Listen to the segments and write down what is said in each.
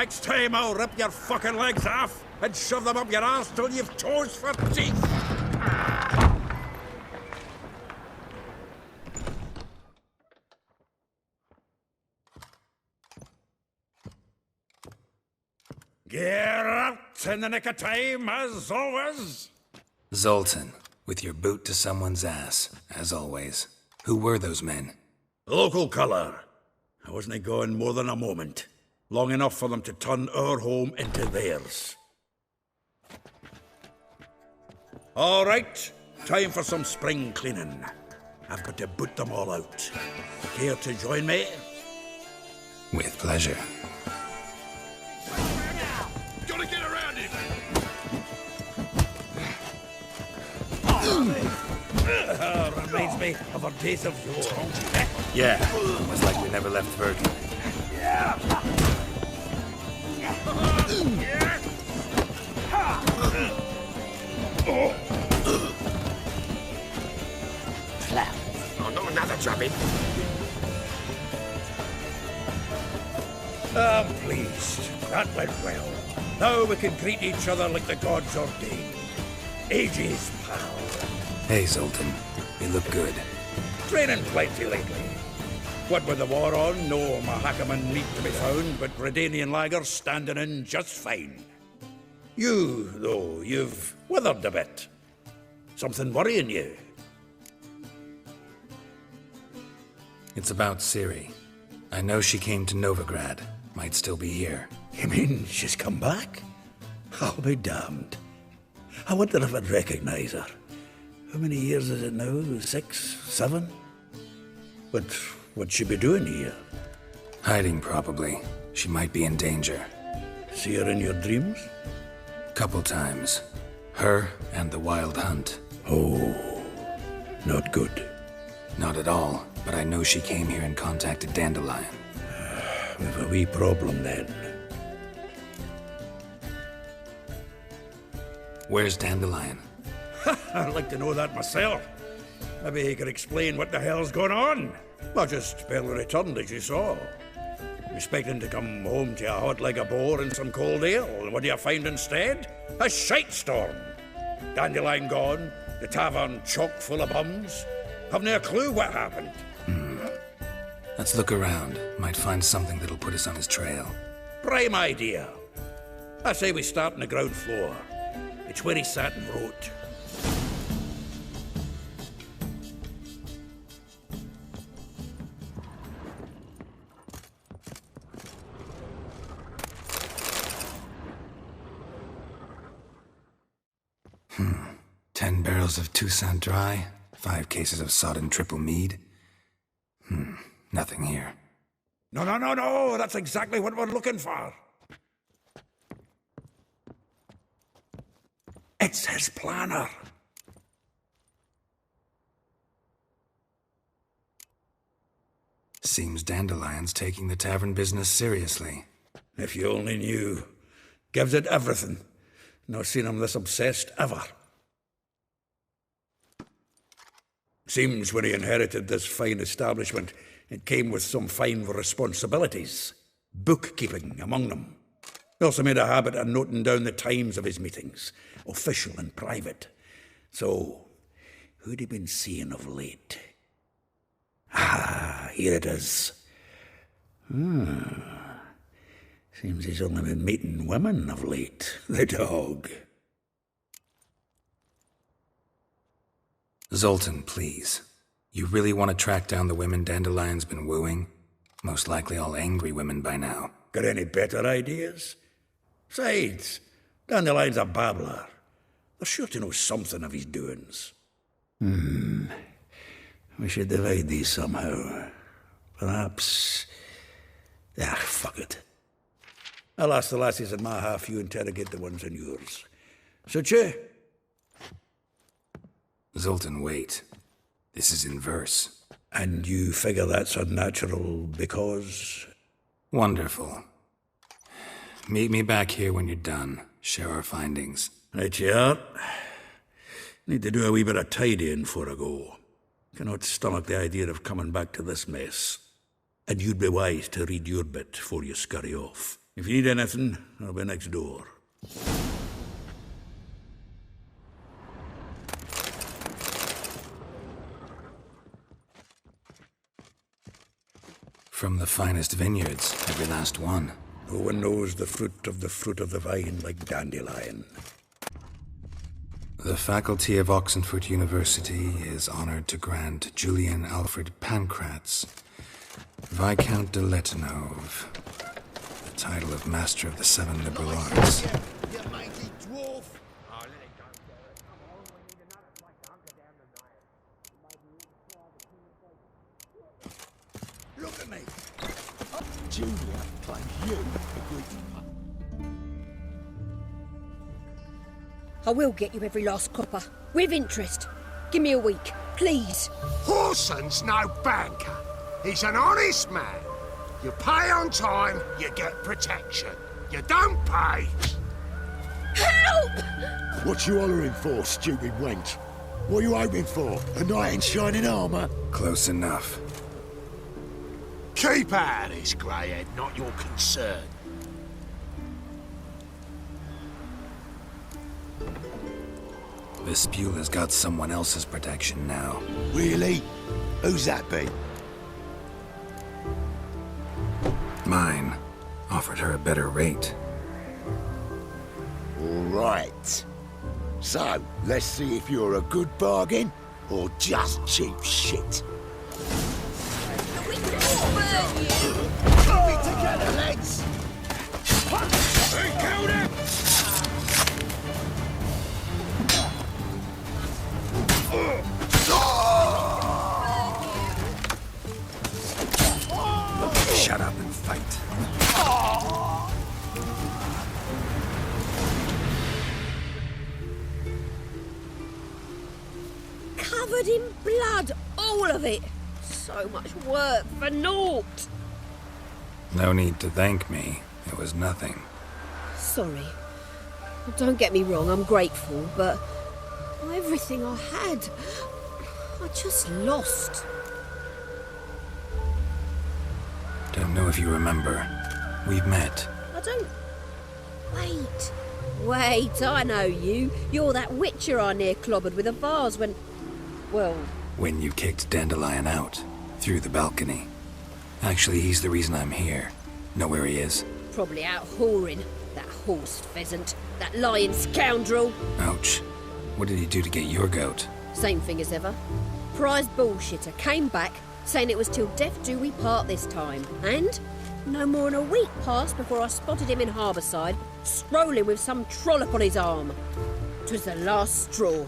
Next time I'll rip your fucking legs off and shove them up your arse till you've toes for teeth. Get out in the nick of time, as always. Zoltan, with your boot to someone's ass, as always. Who were those men? Local colour. I wasn't gone more than a moment. Long enough for them to turn our home into theirs. All right, time for some spring cleaning. I've got to boot them all out. Care to join me? With pleasure. Gotta get around him! Reminds me of our days of yore. Yeah, almost like we never left Virgin. Oh, no, another drubbing. I'm pleased. That went well. Now we can greet each other like the gods ordained. Ages, pal. Hey, Zoltan. You look good. Training plenty lately. What with the war on, no Mahakaman meat to be found, but Redanian lagers standing in just fine. You, though, you've withered a bit. Something worrying you? It's about Ciri. I know she came to Novigrad. Might still be here. You mean she's come back? I'll be damned. I wonder if I'd recognize her. How many years is it now? 6, 7? But what'd she be doing here? Hiding, probably. She might be in danger. See her in your dreams? Couple times. Her and the Wild Hunt. Oh, not good. Not at all, but I know she came here and contacted Dandelion. We've a wee problem then. Where's Dandelion? I'd like to know that myself. Maybe he could explain what the hell's going on. Well, just barely returned, as you saw. Expecting to come home to a hot like a boar and some cold ale. And what do you find instead? A shite storm. Dandelion gone, the tavern chock full of bums. Haven't a clue what happened. Let's look around. Might find something that'll put us on his trail. Prime idea. I say we start on the ground floor. It's where he sat and wrote. Hmm. 10 barrels of Toussaint Dry, 5 cases of sodden triple mead. Nothing here. No, that's exactly what we're looking for. It's his planner. Seems Dandelion's taking the tavern business seriously. If you only knew. Gives it everything. Not seen him this obsessed ever. Seems when he inherited this fine establishment, it came with some fine responsibilities. Bookkeeping among them. He also made a habit of noting down the times of his meetings, official and private. So, who'd he been seeing of late? Ah, here it is. Seems he's only been meeting women of late, the dog. Zoltan, please. You really want to track down the women Dandelion's been wooing? Most likely all angry women by now. Got any better ideas? Besides, Dandelion's a babbler. They're sure to know something of his doings. We should divide these somehow. Perhaps... fuck it. I'll ask the lassies in my half, you interrogate the ones in yours. Suit you? Zoltan, wait. This is in verse. And you figure that's unnatural because... Wonderful. Meet me back here when you're done. Share our findings. Right you are. Need to do a wee bit of tidying before I go. Cannot stomach the idea of coming back to this mess. And you'd be wise to read your bit before you scurry off. If you need anything, I'll be next door. From the finest vineyards, every last one. No one knows the fruit of the vine like Dandelion. The faculty of Oxenford University is honored to grant Julian Alfred Pancratz, Viscount de Letonov, the title of Master of the Seven Liberal Arts. Look at me! Julia claims you agreed to pay. I will get you every last copper. With interest. Give me a week, please. Horson's no banker. He's an honest man. You pay on time, you get protection. You don't pay. Help! What you hollering for, stupid wench? What you hoping for? A knight in shining armour? Close enough. Keep out of this, greyhead, not your concern. This Beulah's got someone else's protection now. Really? Who's that be? Mine. Offered her a better rate. All right. So, let's see if you're a good bargain or just cheap shit. Keep it together, lads! Encounter! Shut up and fight. Covered in blood, all of it. So much work for naught. No need to thank me. It was nothing. Sorry. Don't get me wrong, I'm grateful, but everything I had, I just lost. Don't know if you remember. We've met. I don't... Wait, I know you. You're that witcher I near clobbered with a vase when... Well... When you kicked Dandelion out. Through the balcony. Actually, he's the reason I'm here. Know where he is? Probably out whoring. That horse pheasant. That lying scoundrel. Ouch. What did he do to get your goat? Same thing as ever. Prize bullshitter came back, saying it was till death do we part this time. And no more than a week passed before I spotted him in Harbourside, strolling with some trollop on his arm. 'Twas the last straw.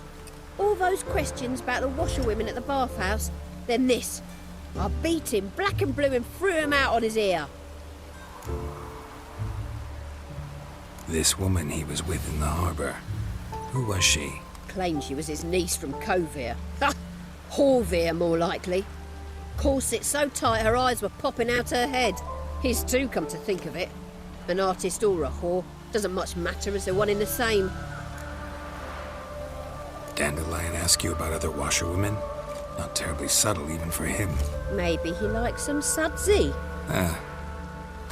All those questions about the washerwomen at the bathhouse, then this. I beat him black and blue and threw him out on his ear. This woman he was with in the harbour. Who was she? Claimed she was his niece from Covere. Ha! Horvere, more likely. Corset so tight her eyes were popping out her head. His too, come to think of it. An artist or a whore. Doesn't much matter as they're one in the same. Dandelion ask you about other washerwomen? Not terribly subtle even for him. Maybe he likes some sudsy.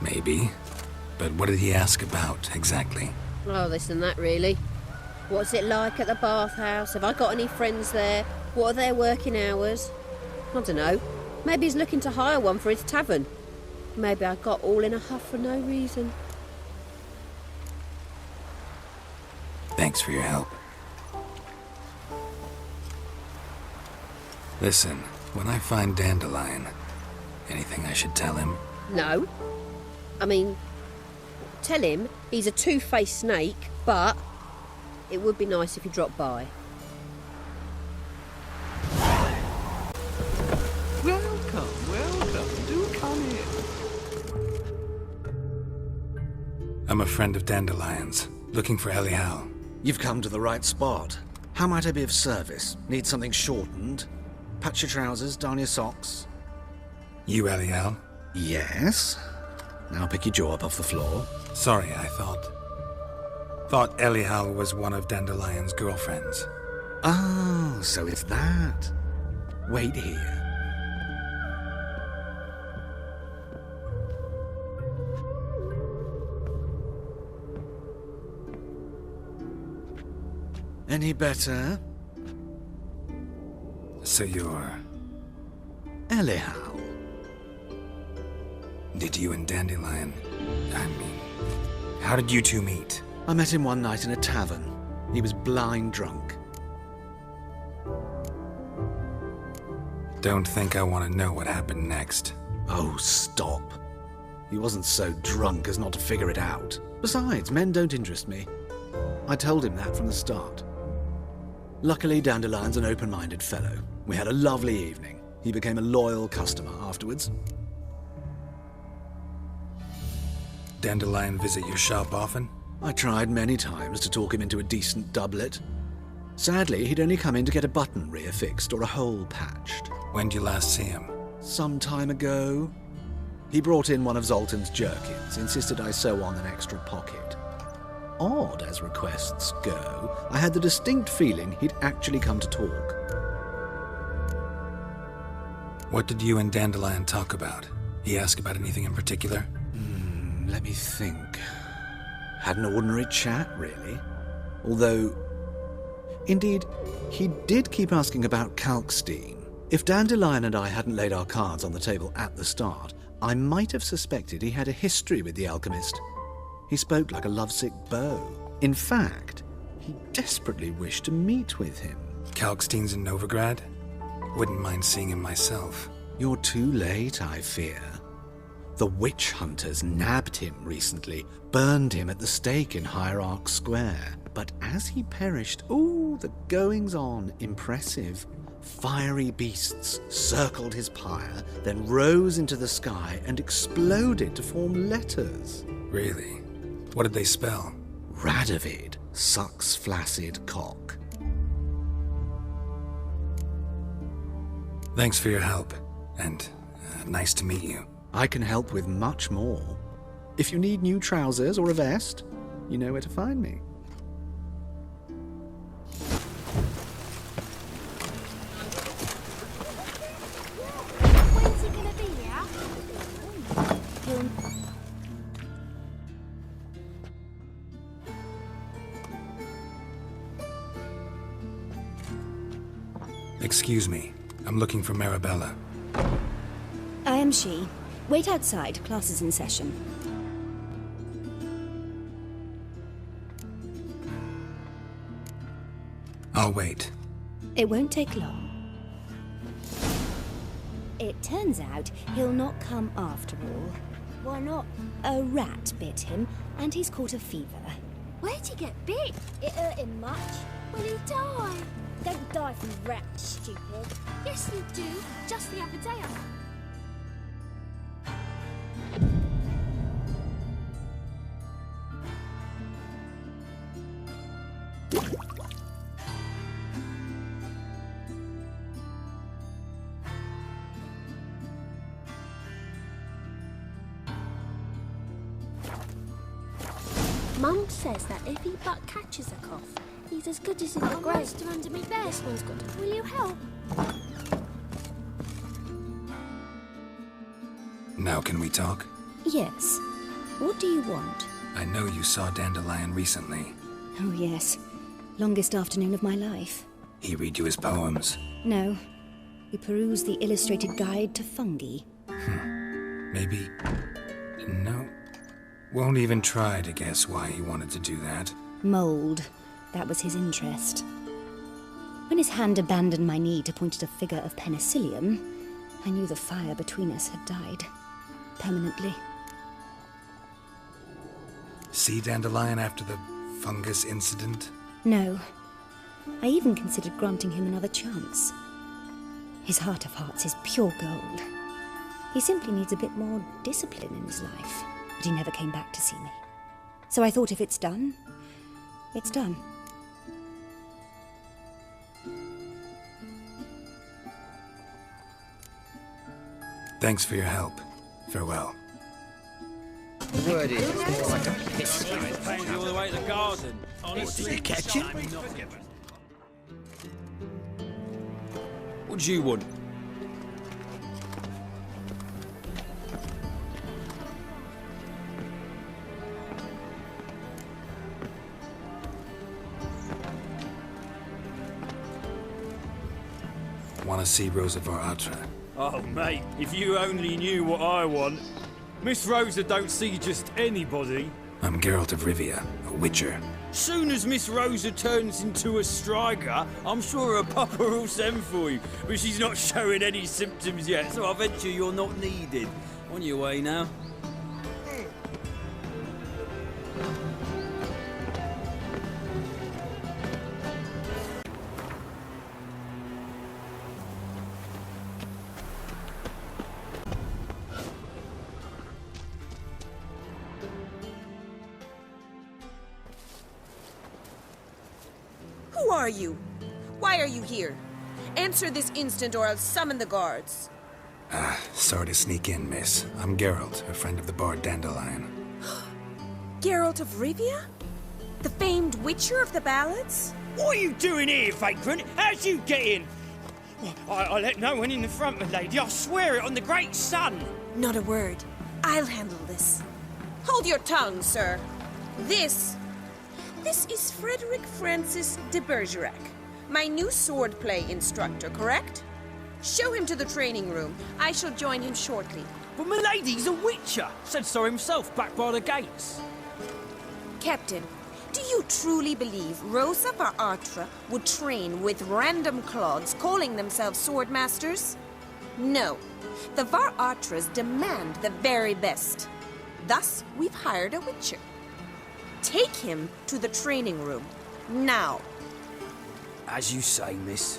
Maybe. But what did he ask about, exactly? Oh, this and that, really. What's it like at the bathhouse? Have I got any friends there? What are their working hours? I don't know. Maybe he's looking to hire one for his tavern. Maybe I got all in a huff for no reason. Thanks for your help. Listen, when I find Dandelion, anything I should tell him? No. I mean, tell him he's a two-faced snake, but it would be nice if he dropped by. Welcome. Do come in. I'm a friend of Dandelion's, looking for Elial. You've come to the right spot. How might I be of service? Need something shortened? Patch your trousers, darn your socks. You Elial? Yes. Now pick your jaw up off the floor. Sorry, I thought Elial was one of Dandelion's girlfriends. Oh, so it's that. Wait here. Any better? So you're... Elihow. Did you and Dandelion... I mean... How did you two meet? I met him one night in a tavern. He was blind drunk. Don't think I want to know what happened next. Oh, stop. He wasn't so drunk as not to figure it out. Besides, men don't interest me. I told him that from the start. Luckily, Dandelion's an open-minded fellow. We had a lovely evening. He became a loyal customer afterwards. Dandelion visit your shop often? I tried many times to talk him into a decent doublet. Sadly, he'd only come in to get a button reaffixed or a hole patched. When'd you last see him? Some time ago. He brought in one of Zoltan's jerkins, insisted I sew on an extra pocket. Odd as requests go, I had the distinct feeling he'd actually come to talk. What did you and Dandelion talk about? He asked about anything in particular? Let me think. Had an ordinary chat, really. Although, indeed, he did keep asking about Kalkstein. If Dandelion and I hadn't laid our cards on the table at the start, I might have suspected he had a history with the alchemist. He spoke like a lovesick beau. In fact, he desperately wished to meet with him. Kalkstein's in Novigrad? Wouldn't mind seeing him myself. You're too late, I fear. The witch hunters nabbed him recently, burned him at the stake in Hierarch Square. But as he perished, the goings-on, impressive. Fiery beasts circled his pyre, then rose into the sky and exploded to form letters. Really? What did they spell? Radovid sucks flaccid cock. Thanks for your help, and nice to meet you. I can help with much more. If you need new trousers or a vest, you know where to find me. When's he gonna be here? Excuse me. I'm looking for Marabella. I am she. Wait outside. Class is in session. I'll wait. It won't take long. It turns out he'll not come after all. Why not? A rat bit him, and he's caught a fever. Where'd he get bit? It hurt him much. Will he die? Don't die from rats, stupid. Yes, you do. Just the other day Mum says that if he but catches a cough, he's as good as in the grave. I'm under me bed. This one's got to... Will you help? Now can we talk? Yes. What do you want? I know you saw Dandelion recently. Oh, yes. Longest afternoon of my life. He read you his poems? No. We perused the illustrated guide to fungi. Maybe... No. Won't even try to guess why he wanted to do that. Mold. That was his interest. When his hand abandoned my knee to point at a figure of penicillium, I knew the fire between us had died. Permanently. See Dandelion after the fungus incident? No. I even considered granting him another chance. His heart of hearts is pure gold. He simply needs a bit more discipline in his life. But he never came back to see me. So I thought if it's done, it's done. Thanks for your help. Farewell. Word is, it's more like a piss. All the way to the garden. Honestly, Did you catch him? what do you want? Want to see Rosa var Atra? Oh, mate, if you only knew what I want. Miss Rosa don't see just anybody. I'm Geralt of Rivia, a witcher. Soon as Miss Rosa turns into a striker, I'm sure her papa will send for you. But she's not showing any symptoms yet, so I venture you're not needed. On your way now. Who are you? Why are you here? Answer this instant or I'll summon the guards. Sorry to sneak in, miss. I'm Geralt, a friend of the bard Dandelion. Geralt of Rivia? The famed witcher of the ballads? What are you doing here, vagrant? How'd you get in? I let no one in the front, my lady. I swear it on the great sun. Not a word. I'll handle this. Hold your tongue, sir. This is Frederick Francis de Bergerac, my new swordplay instructor, correct? Show him to the training room. I shall join him shortly. But my lady's a witcher. Said so himself back by the gates. Captain, do you truly believe Rosa var Atra would train with random clods calling themselves swordmasters? No. The var Atras demand the very best. Thus, we've hired a witcher. Take him to the training room, now. As you say, miss.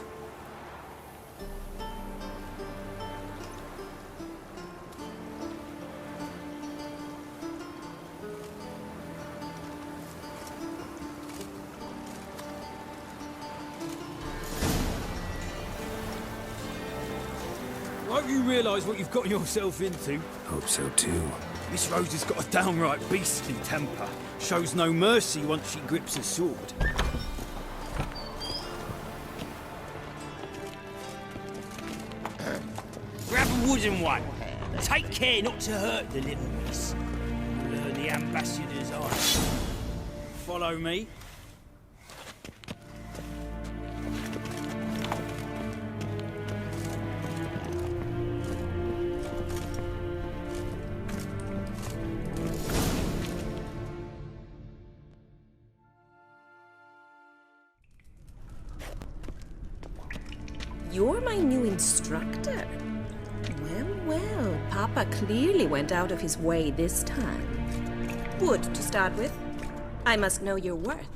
I hope you realise what you've gotten yourself into. Hope so too. Miss Rosa's got a downright beastly temper. Shows no mercy once she grips a sword. Grab a wooden one. Take care not to hurt the little miss. Learn the ambassador's art. Follow me. You're my new instructor? Well, Papa clearly went out of his way this time. Wood, to start with. I must know your worth.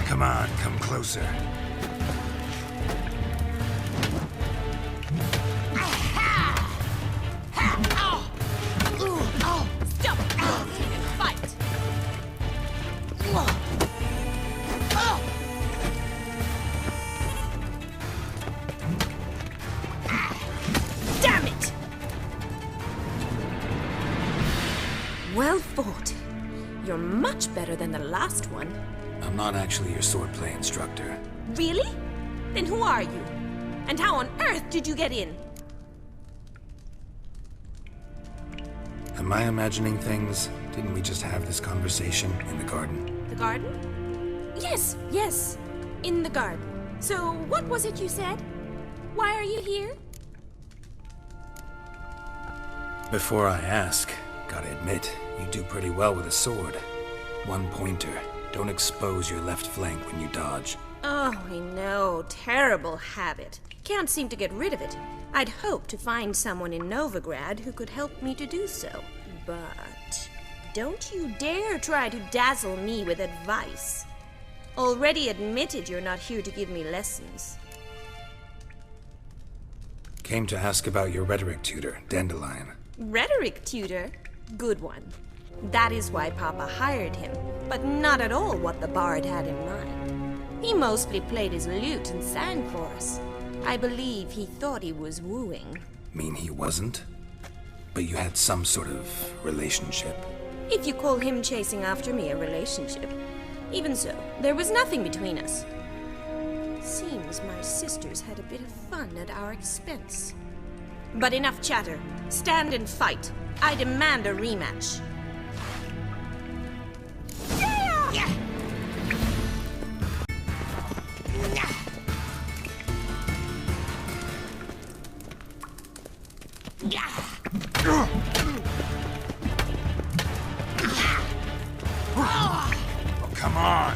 Come on, come closer. Stop! Fight! Damn it! Well fought. You're much better than the last one. I'm not actually your swordplay instructor. Really? Then who are you? And how on earth did you get in? Am I imagining things? Didn't we just have this conversation in the garden? The garden? Yes. In the garden. So, what was it you said? Why are you here? Before I ask, gotta admit, you do pretty well with a sword. One pointer. Don't expose your left flank when you dodge. Oh, I know. Terrible habit. Can't seem to get rid of it. I'd hoped to find someone in Novigrad who could help me to do so. But don't you dare try to dazzle me with advice. Already admitted you're not here to give me lessons. Came to ask about your rhetoric tutor, Dandelion. Rhetoric tutor? Good one. That is why Papa hired him, but not at all what the bard had in mind. He mostly played his lute and sang for us. I believe he thought he was wooing. Mean he wasn't? But you had some sort of relationship. If you call him chasing after me a relationship. Even so, there was nothing between us. Seems my sisters had a bit of fun at our expense. But enough chatter. Stand and fight. I demand a rematch. Yeah! Oh, come on.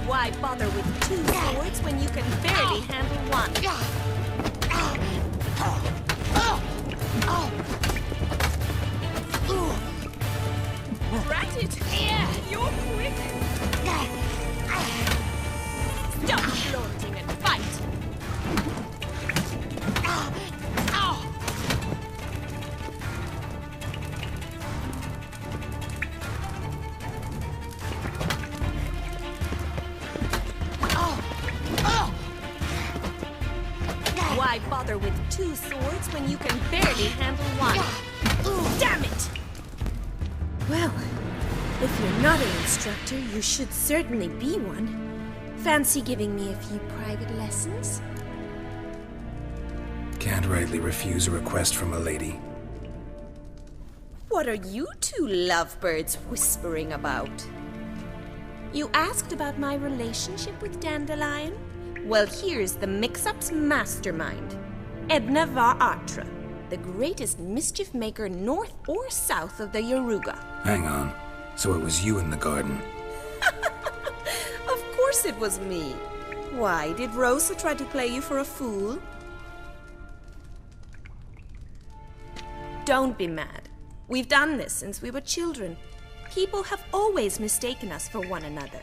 Why bother with two swords when you can barely handle one? Rat it! You're quick! Stop flaunting and fight! Why bother with two swords when you can barely handle one? Damn it! Well, if you're not an instructor, you should certainly be one. Fancy giving me a few private lessons? Can't rightly refuse a request from a lady. What are you two lovebirds whispering about? You asked about my relationship with Dandelion? Well, here's the mix-up's mastermind. Edna var Atra, the greatest mischief maker north or south of the Yaruga. Hang on. So it was you in the garden? Of course it was me. Why, did Rosa try to play you for a fool? Don't be mad. We've done this since we were children. People have always mistaken us for one another.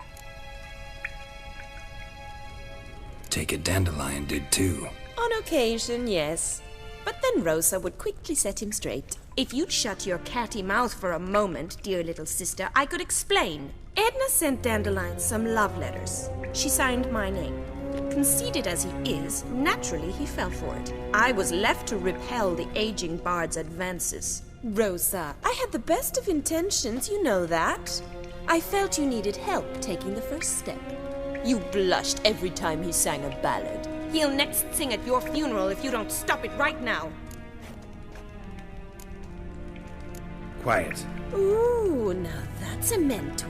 Take it Dandelion did too. On occasion, yes. But then Rosa would quickly set him straight. If you'd shut your catty mouth for a moment, dear little sister, I could explain. Edna sent Dandelion some love letters. She signed my name. Conceited as he is, naturally he fell for it. I was left to repel the aging bard's advances. Rosa, I had the best of intentions, you know that. I felt you needed help taking the first step. You blushed every time he sang a ballad. He'll next sing at your funeral if you don't stop it right now. Quiet. Ooh, now that's a mentor.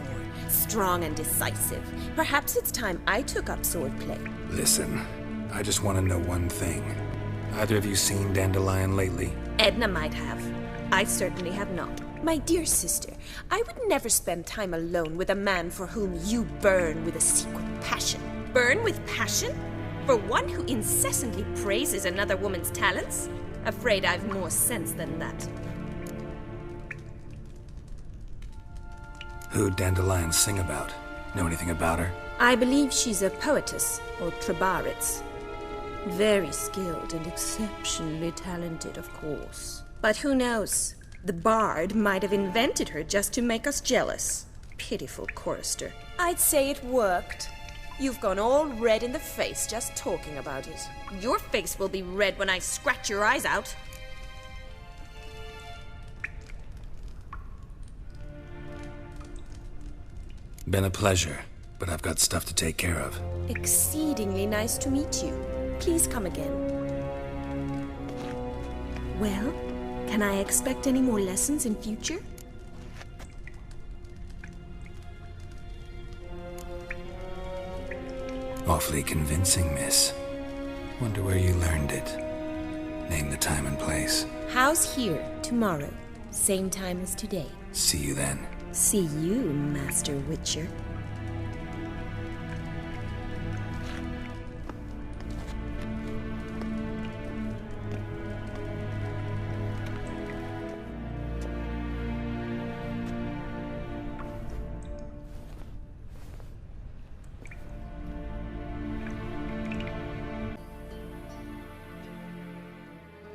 Strong and decisive. Perhaps it's time I took up swordplay. Listen, I just want to know one thing. Either of you seen Dandelion lately? Edna might have. I certainly have not. My dear sister, I would never spend time alone with a man for whom you burn with a secret passion. Burn with passion? For one who incessantly praises another woman's talents? Afraid I've more sense than that. Who'd Dandelion sing about? Know anything about her? I believe she's a poetess, or trabaritz. Very skilled and exceptionally talented, of course. But who knows? The bard might have invented her just to make us jealous. Pitiful chorister. I'd say it worked. You've gone all red in the face just talking about it. Your face will be red when I scratch your eyes out. Been a pleasure, but I've got stuff to take care of. Exceedingly nice to meet you. Please come again. Well, can I expect any more lessons in future? Awfully convincing, miss. Wonder where you learned it. Name the time and place. House here, tomorrow. Same time as today. See you then. See you, Master Witcher.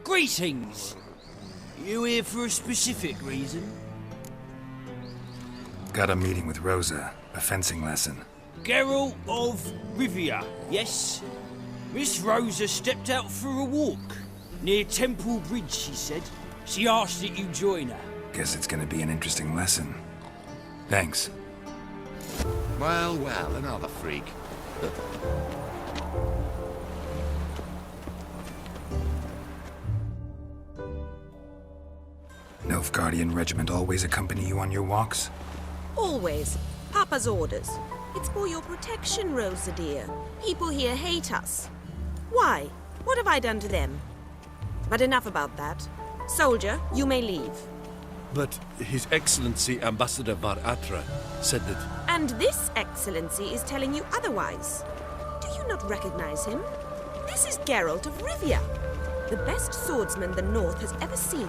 Greetings! You here for a specific reason? Got a meeting with Rosa, a fencing lesson. Geralt of Rivia, yes? Miss Rosa stepped out for a walk. Near Temple Bridge, she said. She asked that you join her. Guess it's gonna be an interesting lesson. Thanks. Well, well, another freak. Nilfgaardian regiment always accompany you on your walks? Always. Papa's orders. It's for your protection, Rosa dear. People here hate us. Why? What have I done to them? But enough about that. Soldier, you may leave. But His Excellency Ambassador Var Atra said that... And this Excellency is telling you otherwise. Do you not recognize him? This is Geralt of Rivia, the best swordsman the North has ever seen.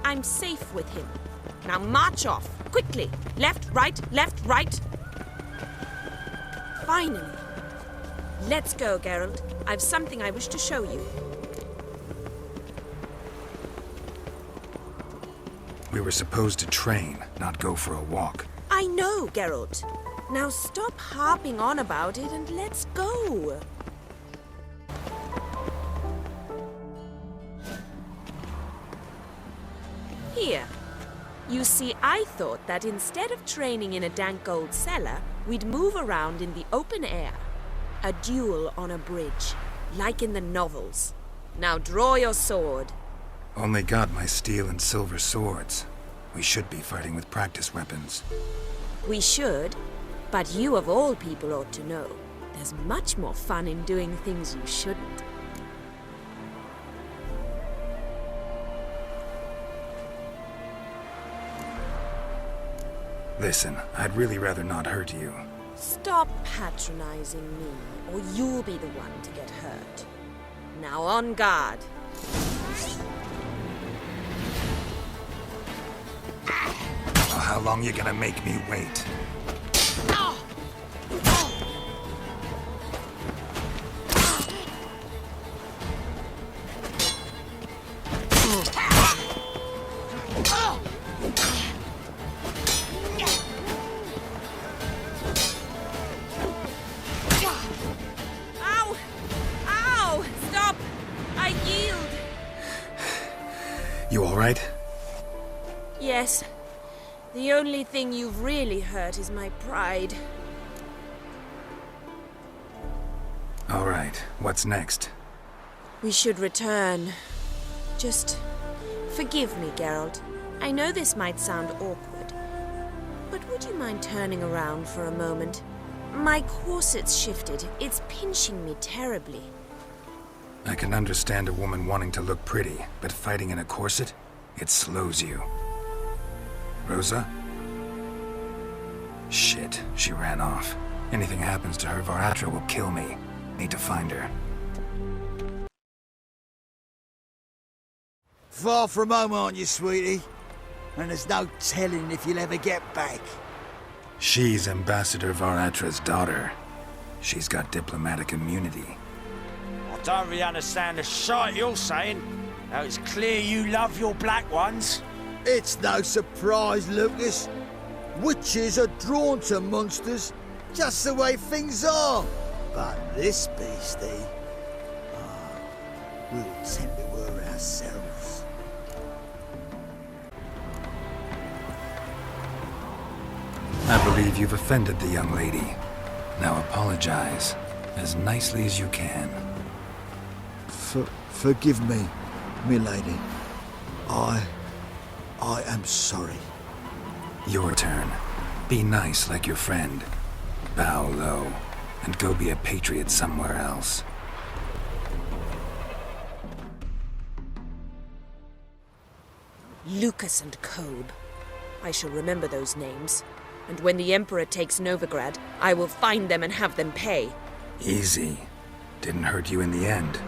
I'm safe with him. Now march off, quickly. Left, right, right. Finally. Let's go, Geralt. I've something I wish to show you. We were supposed to train, not go for a walk. I know, Geralt. Now stop harping on about it and let's go. Here. You see, I thought that instead of training in a dank old cellar, we'd move around in the open air. A duel on a bridge, like in the novels. Now draw your sword. Only got my steel and silver swords. We should be fighting with practice weapons. We should, but you of all people ought to know. There's much more fun in doing things you shouldn't. Listen, I'd really rather not hurt you. Stop patronizing me, or you'll be the one to get hurt. Now on guard. Well, how long you gonna make me wait? You all right? Yes. The only thing you've really hurt is my pride. All right. What's next? We should return. Just forgive me, Geralt. I know this might sound awkward, but would you mind turning around for a moment? My corset's shifted. It's pinching me terribly. I can understand a woman wanting to look pretty, but fighting in a corset? It slows you. Rosa? Shit, she ran off. Anything happens to her, Var Atra will kill me. Need to find her. Far from home, aren't you, sweetie? And there's no telling if you'll ever get back. She's Ambassador Var Atra's daughter. She's got diplomatic immunity. I don't really understand the shite you're saying. Now it's clear you love your black ones. It's no surprise, Lucas. Witches are drawn to monsters, just the way things are. But this beastie, we'll tend to her ourselves. I believe you've offended the young lady. Now apologize, as nicely as you can. Forgive me, milady. I am sorry. Your turn. Be nice like your friend. Bow low, and go be a patriot somewhere else. Lucas and Kobe. I shall remember those names. And when the Emperor takes Novigrad, I will find them and have them pay. Easy. Didn't hurt you in the end.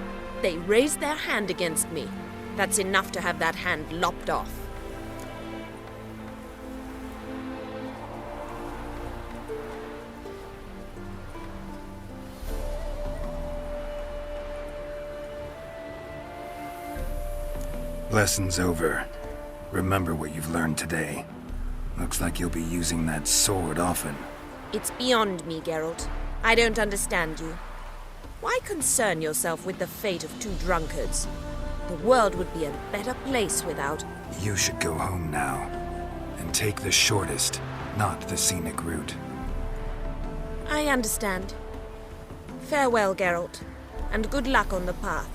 They raised their hand against me. That's enough to have that hand lopped off. Lesson's over. Remember what you've learned today. Looks like you'll be using that sword often. It's beyond me, Geralt. I don't understand you. Why concern yourself with the fate of two drunkards? The world would be a better place without. You should go home now. And take the shortest, not the scenic route. I understand. Farewell, Geralt, and good luck on the path.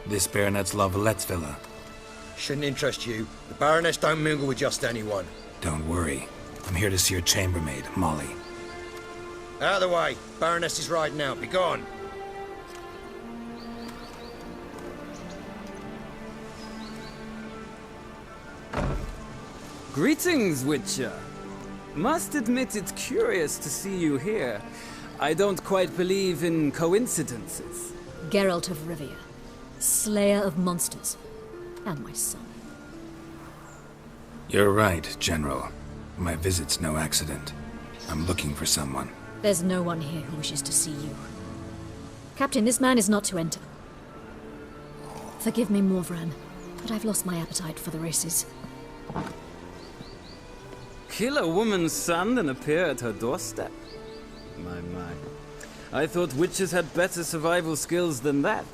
This Baronet's Lavalettes villa. Shouldn't interest you. The Baroness don't mingle with just anyone. Don't worry. I'm here to see your chambermaid, Molly. Out of the way. Baroness is riding out. Be gone. Greetings, Witcher. Must admit it's curious to see you here. I don't quite believe in coincidences. Geralt of Rivia, slayer of monsters, and my son. You're right, General. My visit's no accident. I'm looking for someone. There's no one here who wishes to see you. Captain, this man is not to enter. Forgive me, Morvran, but I've lost my appetite for the races. Kill a woman's son and appear at her doorstep? My. I thought witches had better survival skills than that.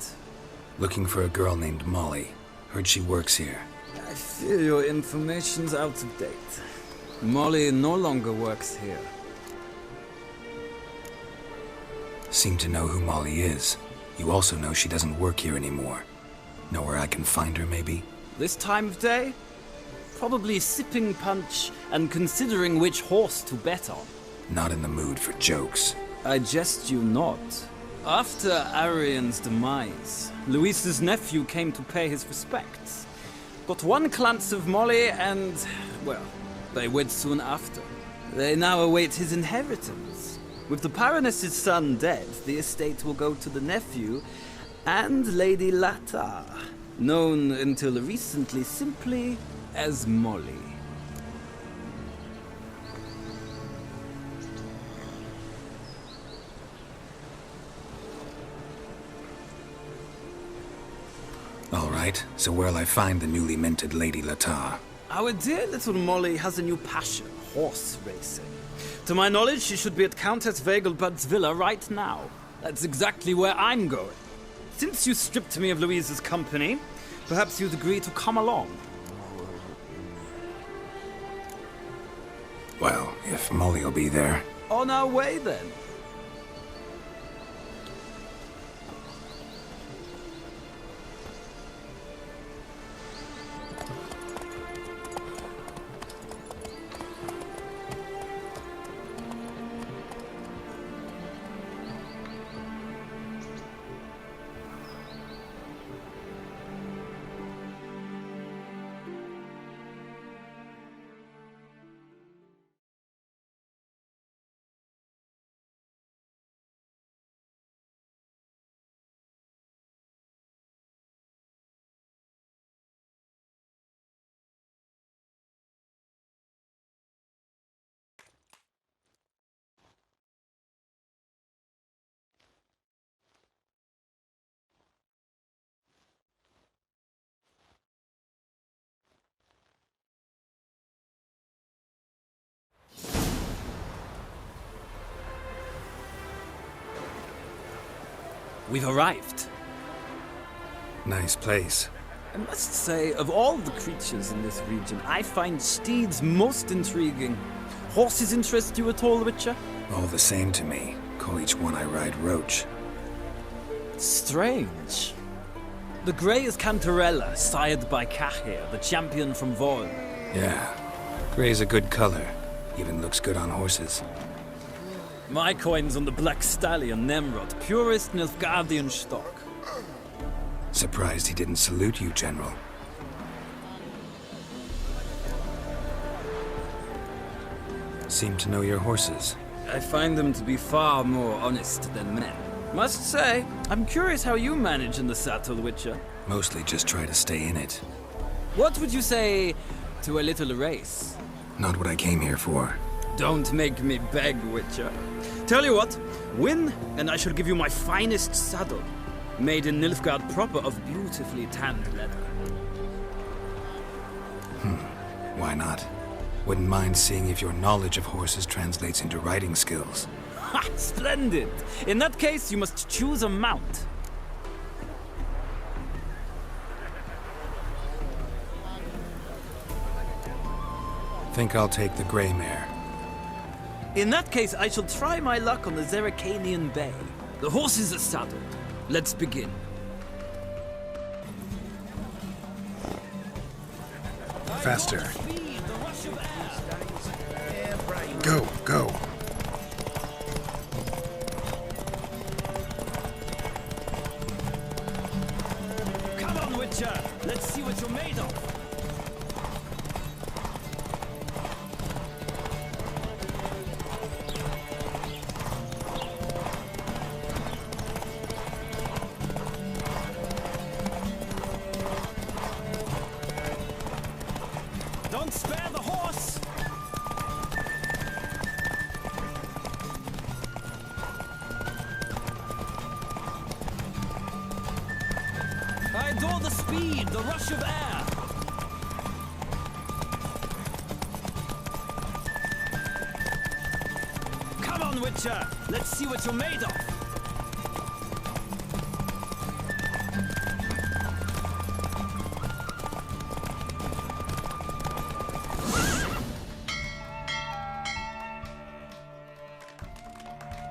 Looking for a girl named Molly. Heard she works here. I fear your information's out of date. Molly no longer works here. Seem to know who Molly is. You also know she doesn't work here anymore. Know where I can find her, maybe? This time of day? Probably sipping punch and considering which horse to bet on. Not in the mood for jokes. I jest you not. After Arian's demise, Luis's nephew came to pay his respects. Got one glance of Molly and, well, they wed soon after. They now await his inheritance. With the Baroness's son dead, the estate will go to the nephew and Lady Latar, known until recently simply as Molly. All right, so where'll I find the newly minted Lady Latar? Our dear little Molly has a new passion, horse racing. To my knowledge, she should be at Countess Vegelbud's villa right now. That's exactly where I'm going. Since you stripped me of Louise's company, perhaps you'd agree to come along. Well, if Molly'll be there. On our way, then. We've arrived. Nice place. I must say, of all the creatures in this region, I find steeds most intriguing. Horses interest you at all, Witcher? All the same to me. Call each one I ride Roach. Strange. The grey is Cantarella, sired by Cahir, the champion from Vorn. Yeah. Grey's a good color. Even looks good on horses. My coin's on the Black Stallion, Nemrod, purest Nilfgaardian stock. Surprised he didn't salute you, General. Seem to know your horses. I find them to be far more honest than men. Must say, I'm curious how you manage in the saddle, Witcher. Mostly just try to stay in it. What would you say to a little race? not what I came here for. Don't make me beg, Witcher. Tell you what, win, and I shall give you my finest saddle. Made in Nilfgaard proper of beautifully tanned leather. Why not? Wouldn't mind seeing if your knowledge of horses translates into riding skills. Ha! Splendid! In that case, you must choose a mount. Think I'll take the gray mare. In that case, I shall try my luck on the Zerrikanian Bay. The horses are saddled. Let's begin. Faster. Go, go. Come on, Witcher! Let's see what you're made of! Don't spare the horse! I adore the speed, the rush of air! Come on, Witcher! Let's see what you're made of!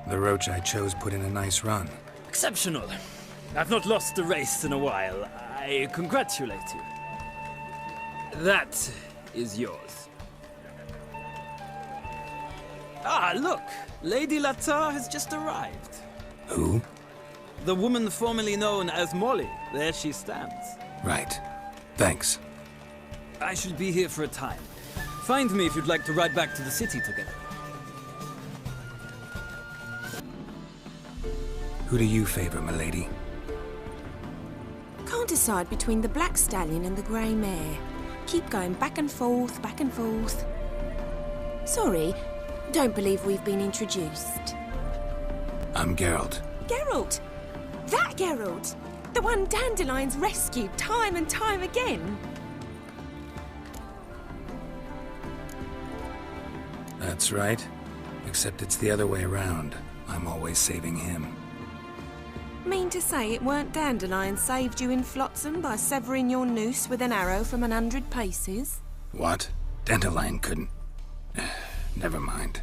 The roach I chose put in a nice run. Exceptional. I've not lost a race in a while. I congratulate you. That is yours. Ah, look! Lady Latar has just arrived. Who? The woman formerly known as Molly. There she stands. Right. Thanks. I shall be here for a time. Find me if you'd like to ride back to the city together. Who do you favor, milady? Can't decide between the black stallion and the grey mare. Keep going back and forth, back and forth. Sorry, don't believe we've been introduced. I'm Geralt. Geralt! That Geralt! The one Dandelion's rescued time and time again. That's right. Except it's the other way around. I'm always saving him. Mean to say it weren't Dandelion saved you in Flotsam by severing your noose with an arrow from 100 paces? What? Dandelion couldn't... Never mind.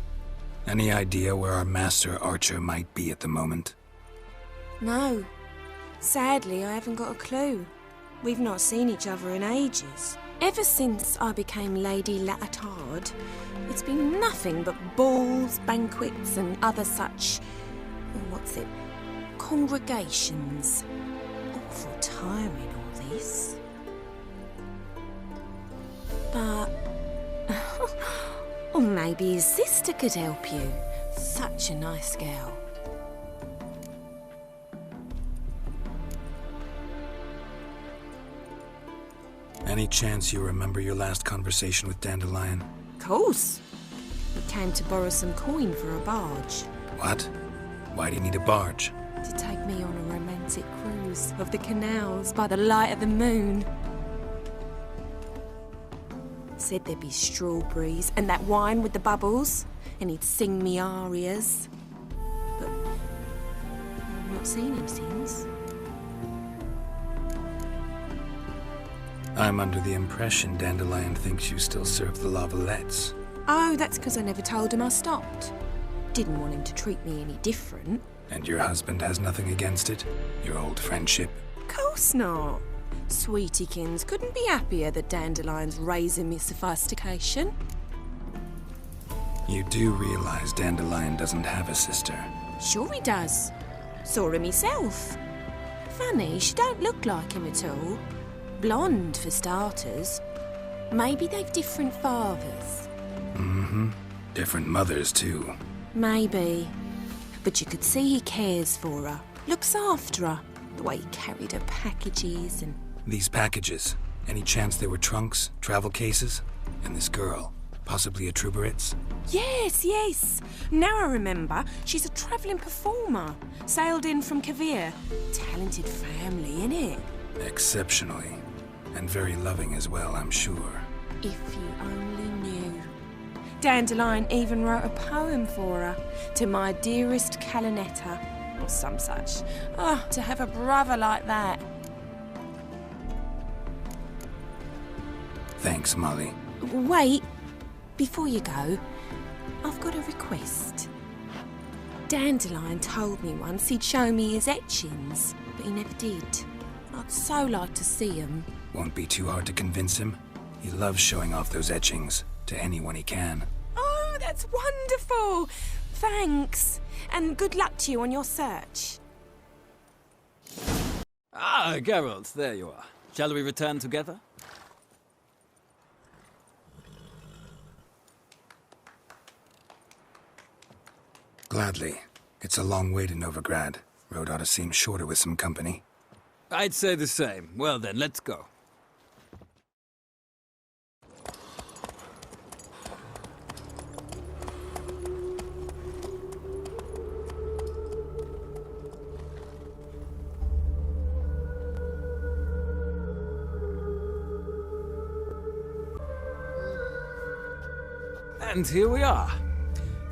Any idea where our master archer might be at the moment? No. Sadly, I haven't got a clue. We've not seen each other in ages. Ever since I became Lady Latard, it's been nothing but balls, banquets and other such... congregations. Awful tiring, all this. But... or maybe his sister could help you. Such a nice girl. Any chance you remember your last conversation with Dandelion? Course. He came to borrow some coin for a barge. What? Why do you need a barge? To take me on a romantic cruise of the canals by the light of the moon. Said there'd be strawberries and that wine with the bubbles, and he'd sing me arias. But I've not seen him since. I'm under the impression Dandelion thinks you still serve the Lavalettes. Oh, that's because I never told him I stopped. Didn't want him to treat me any different. And your husband has nothing against it? Your old friendship? Course not. Sweetiekins couldn't be happier that Dandelion's raising me sophistication. You do realize Dandelion doesn't have a sister? Sure he does. Saw him himself. Funny, she don't look like him at all. Blonde, for starters. Maybe they've different fathers. Mm-hmm. Different mothers, too. Maybe. But you could see he cares for her. Looks after her. The way he carried her packages and... These packages, any chance they were trunks, travel cases? And this girl, Possibly a troubadour's? Yes, yes. Now I remember. She's a travelling performer. Sailed in from Kavir. Talented family, innit? Exceptionally. And very loving as well, I'm sure. If you only knew. Dandelion even wrote a poem for her. To my dearest Calinetta. Or some such. Oh, to have a brother like that. Thanks, Molly. Wait. Before you go, I've got a request. Dandelion told me once he'd show me his etchings, but he never did. I'd so like to see them. Won't be too hard to convince him. He loves showing off those etchings to anyone he can. Oh, that's wonderful! Thanks, and good luck to you on your search. Ah, Geralt, there you are. Shall we return together? Gladly. It's a long way to Novigrad. Road ought to seem shorter with some company. I'd say the same. Well then, let's go. And here we are.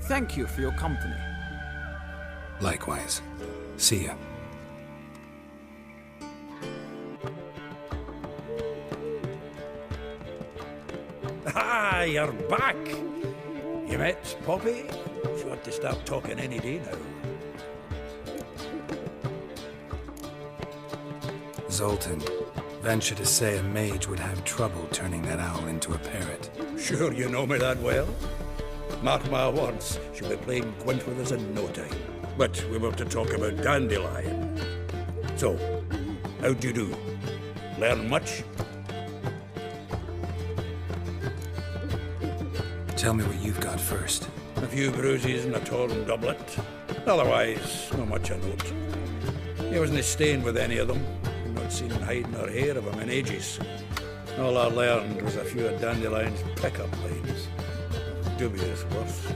Thank you for your company. Likewise. See ya. Ah, you're back! You met Poppy? She ought to start talking any day now. Zoltan. Venture to say a mage would have trouble turning that owl into a parrot. Sure you know me that well? Mark my words, she'll be playing Gwent with us in no time. But we were to talk about Dandelion. So, how'd you do? Learn much? Tell me what you've got first. A few bruises and a torn doublet. Otherwise, not much a note. He wasn't stained with any of them. I've not seen hide nor hair of him in ages. All I learned was a few of Dandelion's pickup lines. Dubious worth.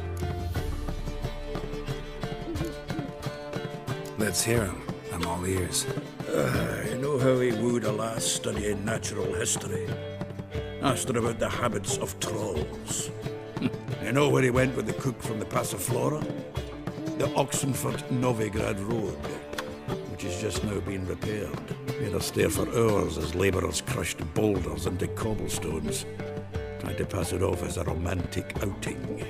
Let's hear him. I'm all ears. You know how he wooed a lass studying natural history? Asked her about the habits of trolls. You know where he went with the cook from the Passiflora? The Oxenford-Novigrad Road, which is just now being repaired. Made her stare for hours as labourers crushed boulders into cobblestones. Tried to pass it off as a romantic outing.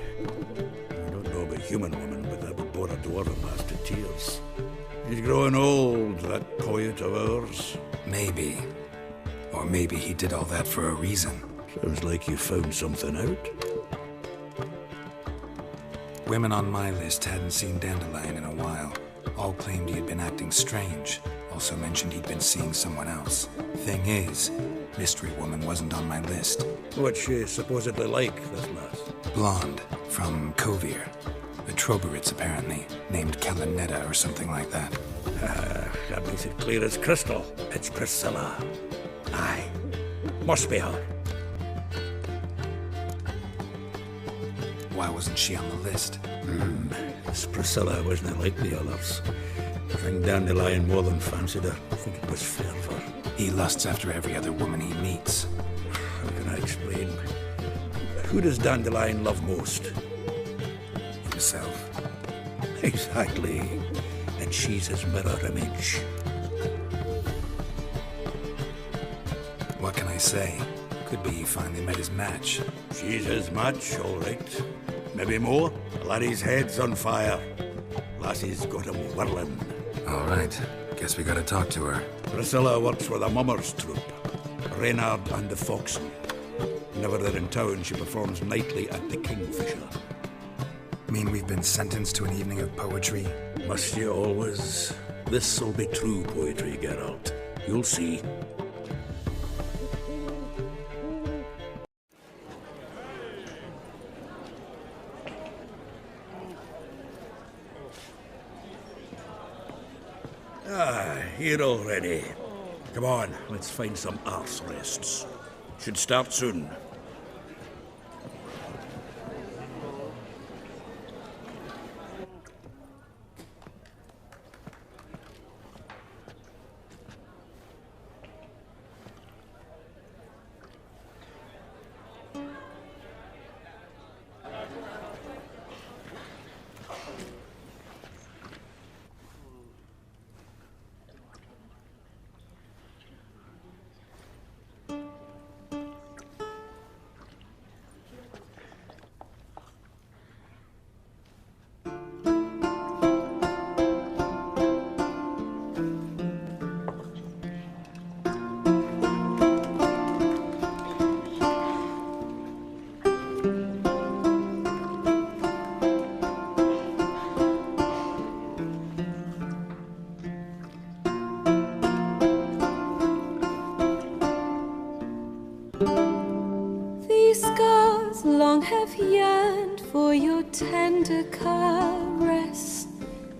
I don't know about human women, but that would bore a dwarven lass to tears. He's growing old, that poet of ours. Maybe. Or maybe he did all that for a reason. Sounds like you found something out. Women on my list hadn't seen Dandelion in a while. All claimed he had been acting strange. Also mentioned he'd been seeing someone else. Thing is, Mystery Woman wasn't on my list. What's she supposedly like, this lass? Blonde, from Kovir. A Trobaritz, apparently, named Calinetta or something like that. That makes it clear as crystal. It's Priscilla. Aye. Must be her. Why wasn't she on the list? This Priscilla wasn't like the others. I think Dandelion more than fancied her. I think it was fervour. He lusts after every other woman he meets. How can I explain? Who does Dandelion love most? Himself. Exactly. And she's his mirror image. What can I say? Could be he finally met his match. She's his match, all right. Maybe more. The laddie's head's on fire. Lassie's got him whirling. All right. Guess we gotta talk to her. Priscilla works with a mummers troupe. Reynard and the Foxen. Whenever they're in town, she performs nightly at the Kingfisher. Mean we've been sentenced to an evening of poetry? Must you always? This'll be true poetry, Geralt. You'll see. Here already. Come on, let's find some arse rests. Should start soon. tender caress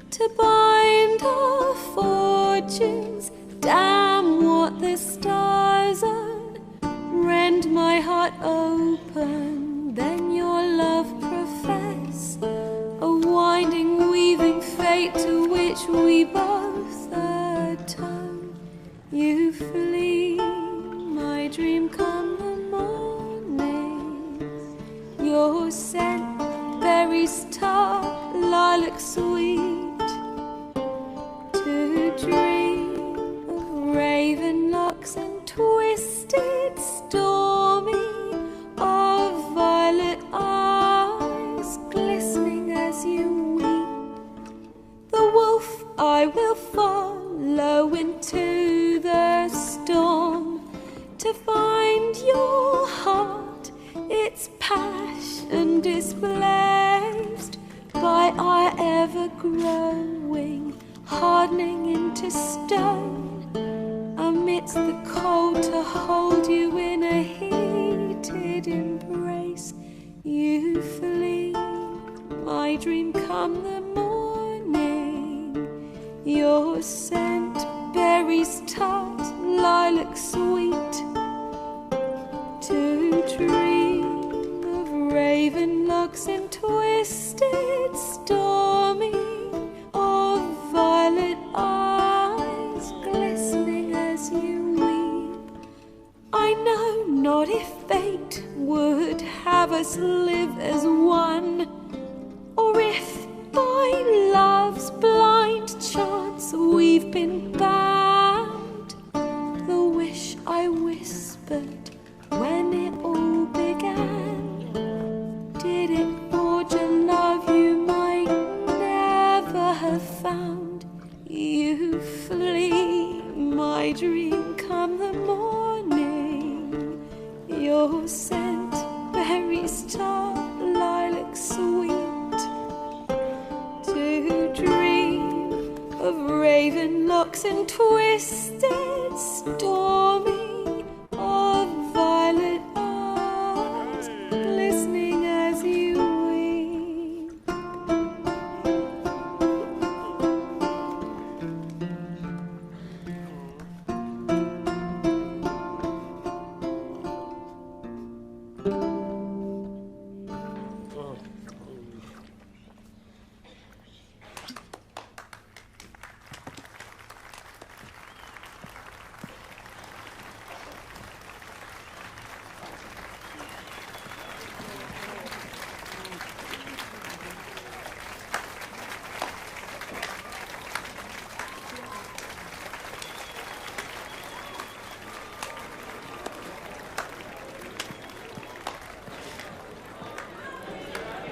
to bind our fortunes. Damn what the stars are, rend my heart open, then your love profess, a winding, weaving fate to which we both atone. You flee, my dream come the morning, your scent, berries tart, lilac sweet, to dream raven locks and twisted, stormy, of violet eyes glistening as you weep. The wolf I will follow into the storm to find your heart, its passion displaced by our ever-growing, hardening into stone. Amidst the cold to hold you in a heated embrace, you flee, my dream come the morning, your scent, berries tart, lilac sweet, to dream of raven locks and twisted, stormy, of violet eyes glistening as you weep. I know not if fate would have us live as one, or if by love's blind chance we've been bound. The wish I whispered when it all began, did it forge a love you might never have found? You flee, my dream come the morning, your scent, berries tart, lilac sweet, to dream of raven locks and twisted, stormy, of violet eyes glistening as you weep.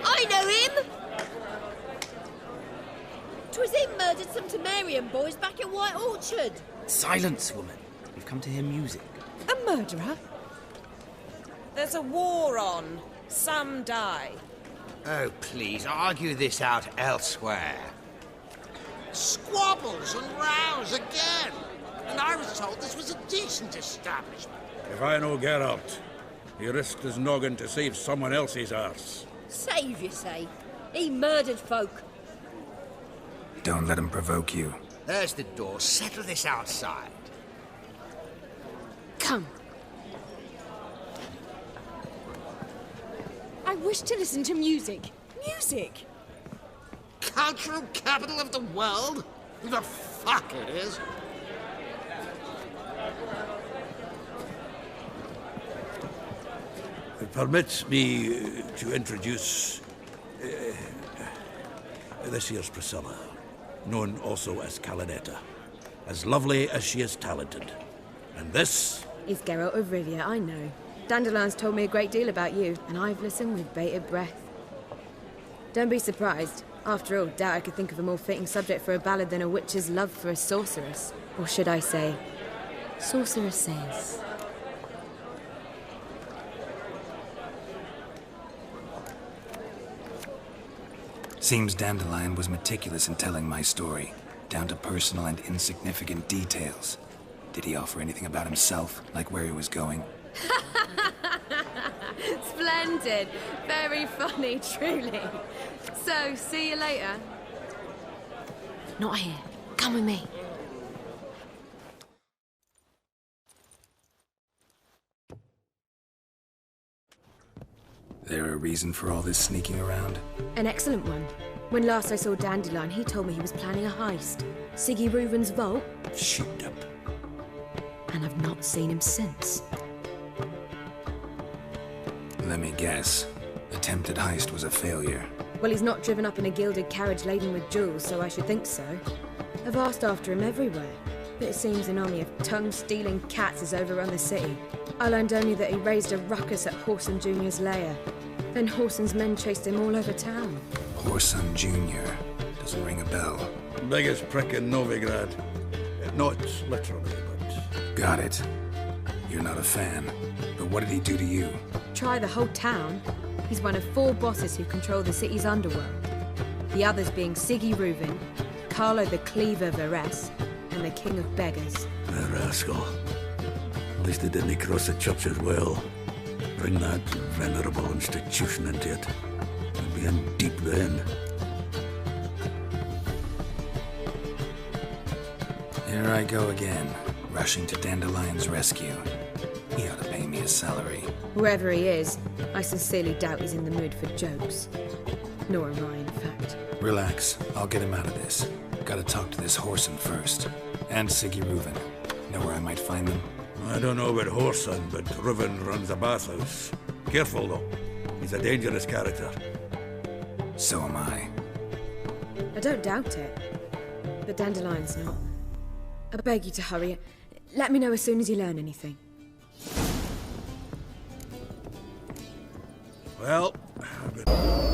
I know him! 'Twas him murdered some Temerian boys back at White Orchard. Silence, woman. We've come to hear music. A murderer? There's a war on. Some die. Oh, please, argue this out elsewhere. Squabbles and rows again. And I was told this was a decent establishment. If I no get out, he risked his noggin to save someone else's arse. Save, you say? He murdered folk. Don't let him provoke you. There's the door. Settle this outside. Come. I wish to listen to music. Music! Cultural capital of the world? The fuck it is. Permit me to introduce this here's Priscilla, known also as Calinetta, as lovely as she is talented. And this is Geralt of Rivia, I know. Dandelion's told me a great deal about you, and I've listened with bated breath. Don't be surprised. After all, doubt I could think of a more fitting subject for a ballad than a witch's love for a sorceress. Or should I say, sorceresses. Seems Dandelion was meticulous in telling my story, down to personal and insignificant details. Did he offer anything about himself, like where he was going? Splendid. Very funny, truly. So, see you later. Not here. Come with me. There a reason for all this sneaking around? An excellent one. When last I saw Dandelion, he told me he was planning a heist. Siggy Reuven's vault. Shit up. And I've not seen him since. Let me guess. Attempted heist was a failure. Well, he's not driven up in a gilded carriage laden with jewels, so I should think so. I've asked after him everywhere, but it seems an army of tongue-stealing cats has overrun the city. I learned only that he raised a ruckus at Whoreson Jr.'s lair. Then Whoreson's men chased him all over town. Whoreson Jr. Doesn't ring a bell. Biggest prick in Novigrad. Not literally, but... Got it. You're not a fan. But what did he do to you? Try the whole town. He's one of 4 bosses who control the city's underworld. The others being Siggy Reuven, Carlo the Cleaver Varese, and the King of Beggars. A rascal. At least they didn't cross the church as well. Bring that venerable institution into it. We'd be in deep then. Here I go again, rushing to Dandelion's rescue. He ought to pay me a salary. Whoever he is, I sincerely doubt he's in the mood for jokes. Nor am I, in fact. Relax, I'll get him out of this. Gotta talk to this Whoreson first. And Siggy Reuven. Know where I might find them? I don't know about Whoreson, but Reuven runs a bathhouse. Careful, though. He's a dangerous character. So am I. I don't doubt it. But Dandelion's not. I beg you to hurry. Let me know as soon as you learn anything. Well, I've got...